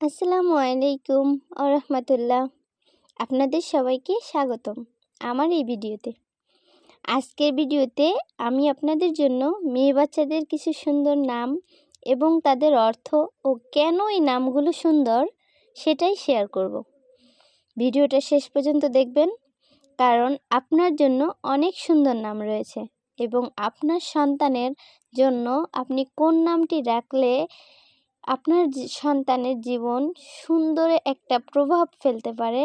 আসসালামু আলাইকুম রাহমাতুল্লাহ। আপনাদের সবাইকে স্বাগতম আমার এই ভিডিওতে। আজকের ভিডিওতে আমি আপনাদের জন্য মেয়ে বাচ্চাদের কিছু সুন্দর নাম এবং তাদের অর্থ ও কেন এই নামগুলো সুন্দর সেটাই শেয়ার করব। ভিডিওটা শেষ পর্যন্ত দেখবেন, কারণ আপনার জন্য অনেক সুন্দর নাম রয়েছে এবং আপনার সন্তানের জন্য আপনি কোন নামটি রাখলে আপনার সন্তানের জীবন সুন্দর একটা প্রভাব ফেলতে পারে,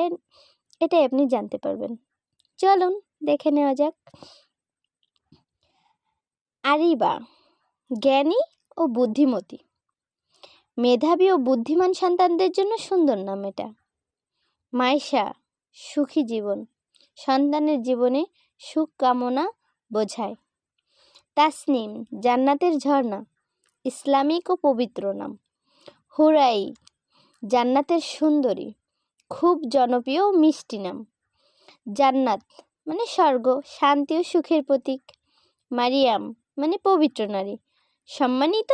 এটাই আপনি জানতে পারবেন। চলুন দেখে নেওয়া যাক। আরিবা, জ্ঞানী ও বুদ্ধিমতী। মেধাবী ও বুদ্ধিমান সন্তানদের জন্য সুন্দর নাম এটা। মাইশা, সুখী জীবন, সন্তানের জীবনে সুখ কামনা বোঝায়। তাসনিম, জান্নাতের ঝর্ণা, ইসলামিক ও পবিত্র নাম। হুরাই, জান্নাতের সুন্দরী, খুব জনপ্রিয় ও মিষ্টি নাম। জান্নাত মানে স্বর্গ, শান্তি ও সুখের প্রতীক। মারিয়াম মানে পবিত্র নারী, সম্মানিত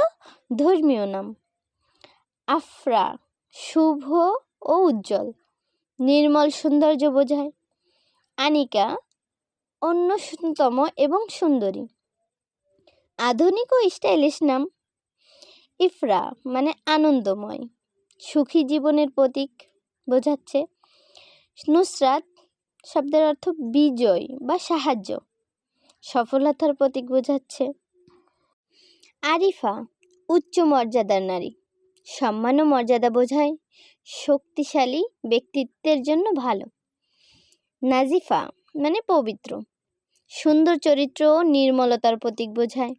ধর্মীয় নাম। আফরা, শুভ ও উজ্জ্বল, নির্মল সৌন্দর্য বোঝায়। আনিকা, অন্যতম এবং সুন্দরী, আধুনিক ও স্টাইলিশ নাম। ইফরা মানে আনন্দময়, সুখী জীবনের প্রতীক বোঝাচ্ছে। নুসরাত শব্দের অর্থ বিজয় বা সাহায্য, সফলতার প্রতীক বোঝাচ্ছে। আরিফা, উচ্চ মর্যাদার নারী, সম্মান ও মর্যাদা বোঝায়, শক্তিশালী ব্যক্তিত্বের জন্য ভালো। নাজিফা মানে পবিত্র, সুন্দর চরিত্র ও নির্মলতার প্রতীক বোঝায়।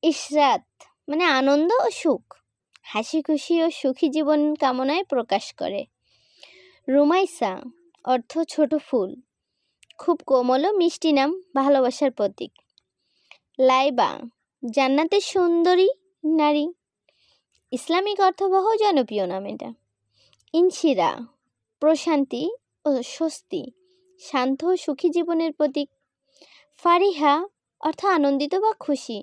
ইশরাত মানে আনন্দ ও সুখ, হাসি খুশি ও সুখী জীবন কামনায় প্রকাশ করে। রুমাইসা অর্থ ছোট ফুল, খুব কোমল ও মিষ্টি নাম, ভালোবাসার প্রতীক। লাইবা, জান্নাতের সুন্দরী নারী, ইসলামিক অর্থবহ জনপ্রিয় নাম এটা। ইনশিরা, প্রশান্তি ও স্বস্তি, শান্ত ও সুখী জীবনের প্রতীক। ফারিহা অর্থ আনন্দিত বা খুশি,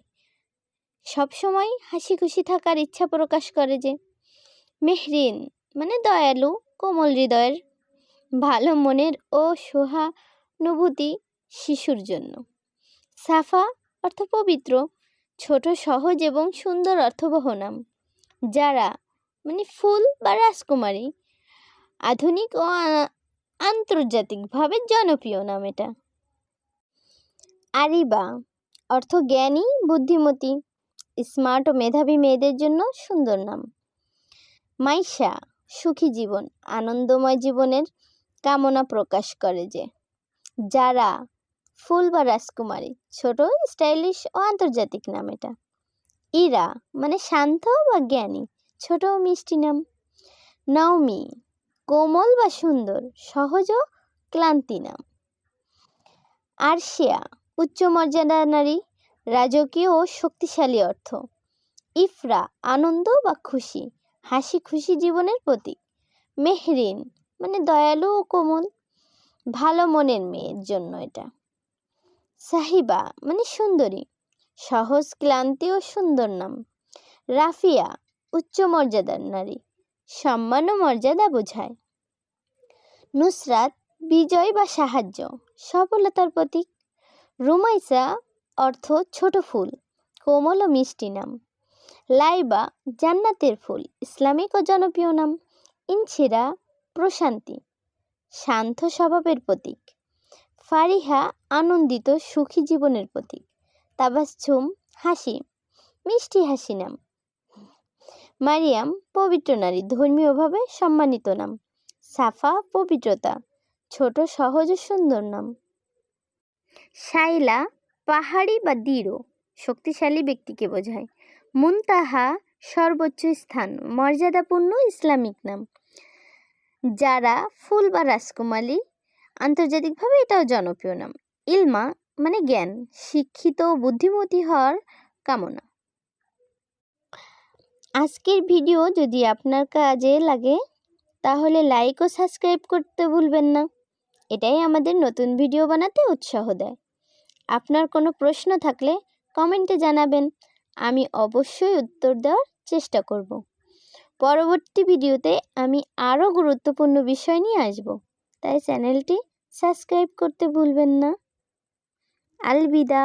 সবসময় হাসি খুশি থাকার ইচ্ছা প্রকাশ করে যে। মেহরিন মানে দয়ালু, কোমল হৃদয়ের, ভালো মনের ও সহানুভূতি শিশুর জন্য। সাফা অর্থ পবিত্র, ছোট সহজ এবং সুন্দর অর্থবহ নাম। যারা মানে ফুল বা রাজকুমারী, আধুনিক ও আন্তর্জাতিকভাবে জনপ্রিয় নাম এটা। আরিবা অর্থ জ্ঞানী বুদ্ধিমতী, স্মার্ট ও মেধাবী মেয়েদের জন্য সুন্দর নাম। মাইশা, সুখী জীবন, আনন্দময় জীবনের কামনা প্রকাশ করে যে। যারা ফুল বা রাজকুমারী, ছোট স্টাইলিশ ও আন্তর্জাতিক নাম এটা। ইরা মানে শান্ত বা জ্ঞানী, ছোট ও মিষ্টি নাম। নাওমি, কোমল বা সুন্দর, সহজ ও ক্লান্তি নাম। আরশিয়া, উচ্চ মর্যাদা নারী, রাজকীয় ও শক্তিশালী অর্থ। ইফরা, আনন্দ বা খুশি, হাসি খুশি জীবনের প্রতীক। মেহরিন মানে দয়ালু ও কোমল, ভালো মনের মেয়ের জন্য এটা। সাহিবা মানে সুন্দরী, সহজ ক্লান্তি ও সুন্দর নাম। রাফিয়া, উচ্চ মর্যাদার নারী, সম্মান ও মর্যাদা বোঝায়। নুসরাত, বিজয় বা সাহায্য, সফলতার প্রতীক। রুমাইসা অর্থ ছোট ফুল, কোমল ও মিষ্টি নাম। লাইবা, জান্নাতের ফুল, ইসলামিক ও জনপ্রিয় নাম। ইনশিরা, প্রশান্তি, শান্ত স্বভাবের প্রতীক। ফারিহা, আনন্দিত সুখী জীবনের প্রতীক। তাবাসসুম, হাসি, মিষ্টি হাসি নাম। মারিয়াম, পবিত্র নারী, ধর্মীয়ভাবে সম্মানিত নাম। সাফা, পবিত্রতা, ছোট সহজ ও সুন্দর নাম। শাইলা, পাহাড়ি বা দৃঢ়, শক্তিশালী ব্যক্তিকে বোঝায়। মুনতাহা, সর্বোচ্চ স্থান, মর্যাদাপূর্ণ ইসলামিক নাম। যারা ফুল বা রাজকুমারী, আন্তর্জাতিকভাবে এটাও জনপ্রিয় নাম। ইলমা মানে জ্ঞান, শিক্ষিত ও বুদ্ধিমতী হওয়ার কামনা। আজকের ভিডিও যদি আপনার কাজে লাগে তাহলে লাইক ও সাবস্ক্রাইব করতে ভুলবেন না, এটাই আমাদের নতুন ভিডিও বানাতে উৎসাহ দেয়। আপনার কোনো প্রশ্ন থাকলে কমেন্টে জানাবেন, আমি অবশ্যই উত্তর দেওয়ার চেষ্টা করব। পরবর্তী ভিডিওতে আমি আরও গুরুত্বপূর্ণ বিষয় নিয়ে আসব, তাই চ্যানেলটি সাবস্ক্রাইব করতে ভুলবেন না। আলবিদা।